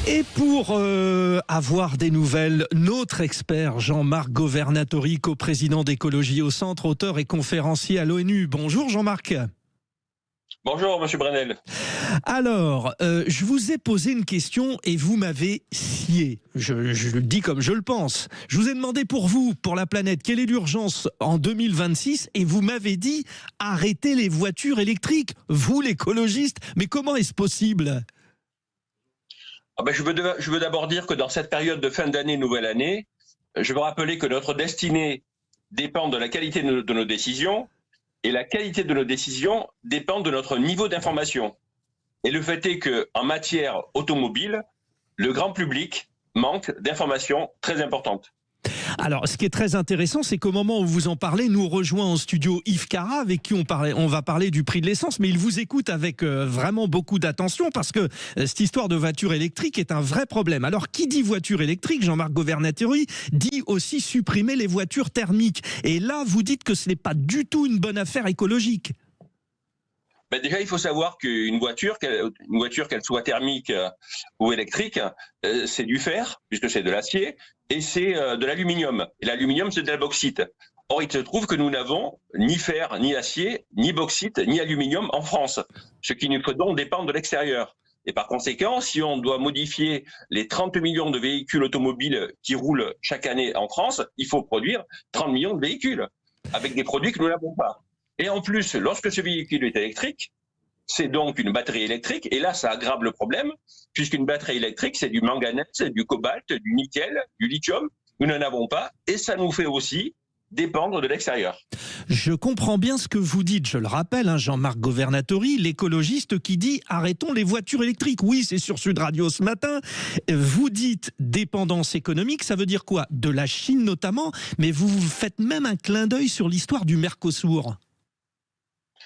Et pour avoir des nouvelles, notre expert Jean-Marc Governatori, coprésident d'Écologie au Centre, auteur et conférencier à l'ONU. Bonjour Jean-Marc. Bonjour Monsieur Brunel. Alors, je vous ai posé une question et vous m'avez scié. Je le dis comme je le pense. Je vous ai demandé pour vous, pour la planète, quelle est l'urgence en 2026 et vous m'avez dit arrêtez les voitures électriques. Vous l'écologiste, mais comment est-ce possible ? Je veux d'abord dire que dans cette période de fin d'année, nouvelle année, je veux rappeler que notre destinée dépend de la qualité de nos décisions et la qualité de nos décisions dépend de notre niveau d'information. Et le fait est qu'en matière automobile, le grand public manque d'informations très importantes. Alors, ce qui est très intéressant, c'est qu'au moment où vous en parlez, nous rejoint en studio Yves Cara, avec qui on va parler du prix de l'essence, mais il vous écoute avec vraiment beaucoup d'attention parce que cette histoire de voiture électrique est un vrai problème. Alors, qui dit voiture électrique, Jean-Marc Governatori, dit aussi supprimer les voitures thermiques. Et là, vous dites que ce n'est pas du tout une bonne affaire écologique. Déjà, il faut savoir qu'une voiture, qu'elle soit thermique ou électrique, c'est du fer, puisque c'est de l'acier, et c'est de l'aluminium. Et l'aluminium, c'est de la bauxite. Or, il se trouve que nous n'avons ni fer, ni acier, ni bauxite, ni aluminium en France, ce qui nous fait donc dépendre de l'extérieur. Et par conséquent, si on doit modifier les 30 millions de véhicules automobiles qui roulent chaque année en France, il faut produire 30 millions de véhicules, avec des produits que nous n'avons pas. Et en plus, lorsque ce véhicule est électrique, c'est donc une batterie électrique. Et là, ça aggrave le problème, puisqu'une batterie électrique, c'est du manganèse, du cobalt, du nickel, du lithium. Nous n'en avons pas. Et ça nous fait aussi dépendre de l'extérieur. Je comprends bien ce que vous dites. Je le rappelle, Jean-Marc Governatori, l'écologiste qui dit « arrêtons les voitures électriques ». Oui, c'est sur Sud Radio ce matin. Vous dites « dépendance économique », ça veut dire quoi ? De la Chine notamment, mais vous faites même un clin d'œil sur l'histoire du Mercosur.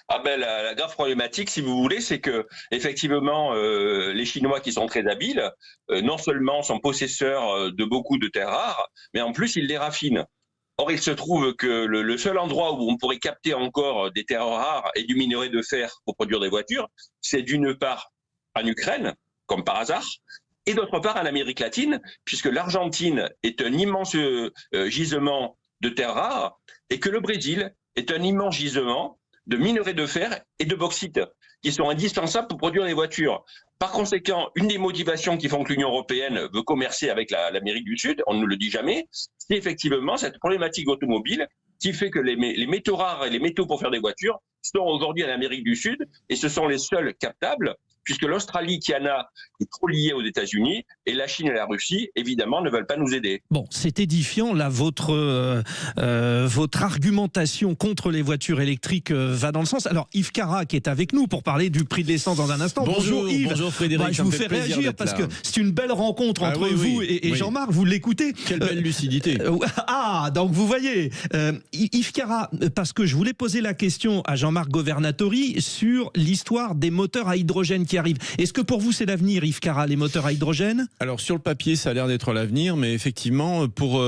La grave problématique, si vous voulez, c'est que effectivement, les Chinois qui sont très habiles, non seulement sont possesseurs de beaucoup de terres rares, mais en plus ils les raffinent. Or, il se trouve que le seul endroit où on pourrait capter encore des terres rares et du minerai de fer pour produire des voitures, c'est d'une part en Ukraine, comme par hasard, et d'autre part en Amérique latine, puisque l'Argentine est un immense gisement de terres rares et que le Brésil est un immense gisement de minerais de fer et de bauxite, qui sont indispensables pour produire des voitures. Par conséquent, une des motivations qui font que l'Union européenne veut commercer avec l'Amérique du Sud, on ne le dit jamais, c'est effectivement cette problématique automobile qui fait que les métaux rares et les métaux pour faire des voitures sont aujourd'hui en Amérique du Sud et ce sont les seuls captables, puisque l'Australie qui en a est trop liée aux États-Unis et la Chine et la Russie, évidemment, ne veulent pas nous aider. Bon, c'est édifiant, là, votre argumentation contre les voitures électriques va dans le sens. Alors, Yves Cara, qui est avec nous pour parler du prix de l'essence dans un instant. Bonjour Yves. Bonjour Frédéric. Je vous fais réagir parce que c'est une belle rencontre entre vous et Jean-Marc, vous l'écoutez. Quelle belle lucidité. Donc vous voyez, Yves Cara, parce que je voulais poser la question à Jean-Marc Governatori sur l'histoire des moteurs à hydrogène qui arrivent. Est-ce que pour vous c'est l'avenir, Yves Cara, les moteurs à hydrogène ? Alors sur le papier, ça a l'air d'être l'avenir, mais effectivement, pour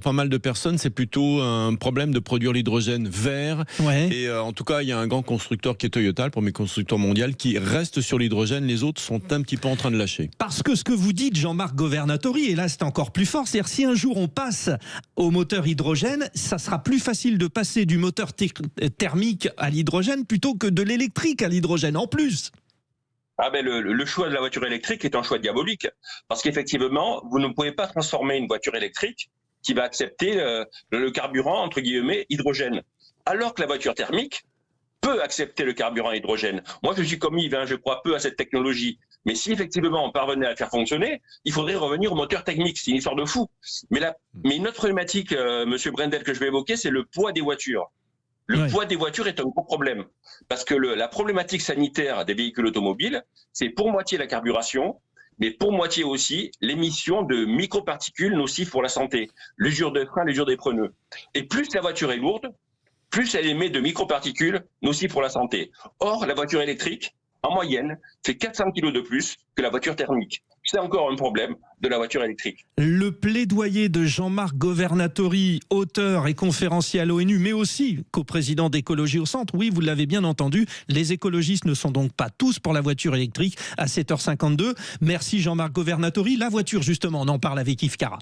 pas mal de personnes, c'est plutôt un problème de produire l'hydrogène vert. Ouais. Et en tout cas, il y a un grand constructeur qui est Toyota, le premier constructeur mondial, qui reste sur l'hydrogène. Les autres sont un petit peu en train de lâcher. Parce que ce que vous dites, Jean-Marc Governatori, et là c'est encore plus fort, c'est-à-dire si un jour on passe au moteur hydrogène, ça sera plus facile de passer du moteur thermique à l'hydrogène plutôt que de l'électrique à l'hydrogène, en plus. Le choix de la voiture électrique est un choix diabolique. Parce qu'effectivement, vous ne pouvez pas transformer une voiture électrique qui va accepter le carburant, entre guillemets, hydrogène. Alors que la voiture thermique peut accepter le carburant hydrogène. Moi, je suis comme Yves, je crois peu à cette technologie. Mais si effectivement on parvenait à la faire fonctionner, il faudrait revenir au moteur thermique. C'est une histoire de fou. Mais une autre problématique, Monsieur Brendel, que je vais évoquer, c'est le poids des voitures. Le poids des voitures est un gros problème. Parce que la problématique sanitaire des véhicules automobiles, c'est pour moitié la carburation, mais pour moitié aussi l'émission de microparticules nocives pour la santé, l'usure de frein, l'usure des pneus. Et plus la voiture est lourde, plus elle émet de microparticules nocives pour la santé. Or, la voiture électrique, en moyenne, fait 400 kg de plus que la voiture thermique. c'est encore un problème de la voiture électrique. Le plaidoyer de Jean-Marc Governatori, auteur et conférencier à l'ONU, mais aussi coprésident d'Écologie au Centre. Oui, vous l'avez bien entendu, les écologistes ne sont donc pas tous pour la voiture électrique à 7h52. Merci Jean-Marc Governatori. La voiture, justement, on en parle avec Yves Cara.